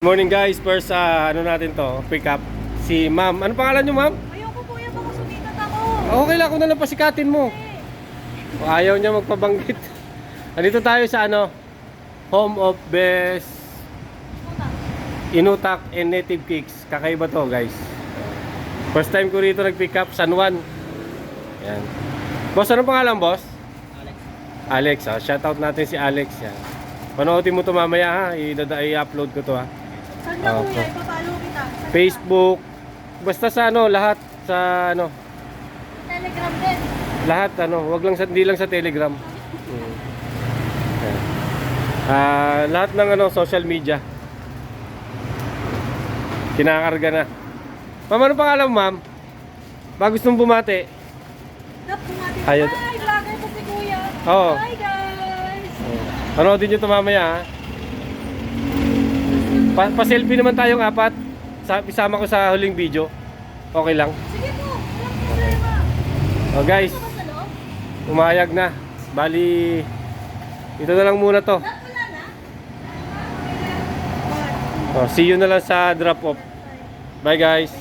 Morning guys, first ano natin to, pick up si ma'am. Ano pangalan nyo ma'am? Ayoko kuya, baka sumikat ako. Okay lang, kung na lang pasikatin mo. Ayaw niya magpabanggit. Andito tayo sa ano, Home of Best Inutak and Native Cakes. Kakaiba to guys. First time ko rito nag-pick up, San Juan. Yan. Boss, ano pangalan boss? Alex. Alex, shoutout natin si Alex. Yan. Panoodin mo to mamaya ha, i-upload ko to ha. Saan ka Okay. kuya? Ipapalo kita. Saan Facebook, basta sa ano, lahat sa ano, ka? Telegram din. lahat ano, wag lang sa, hindi lang sa Telegram. Yan. Lahat ng ano, social media. Kinakarga na. Ma'am, ano pangalan mo, ma'am? Ba gusto mong bumati? Dap, kumati. Ayun. Hi, vlogger po si kuya. Oo. Hi guys. Panoodin nyo ito mamaya ha. Pa-selfie naman tayong apat. Isama ko sa huling video. Okay lang. Sige po. Walang problema. Oh guys, Ito ba sa loob? umayag na. Bali, ito na lang muna to. Dap, wala na? Oh, see you na lang sa drop off. Bye guys.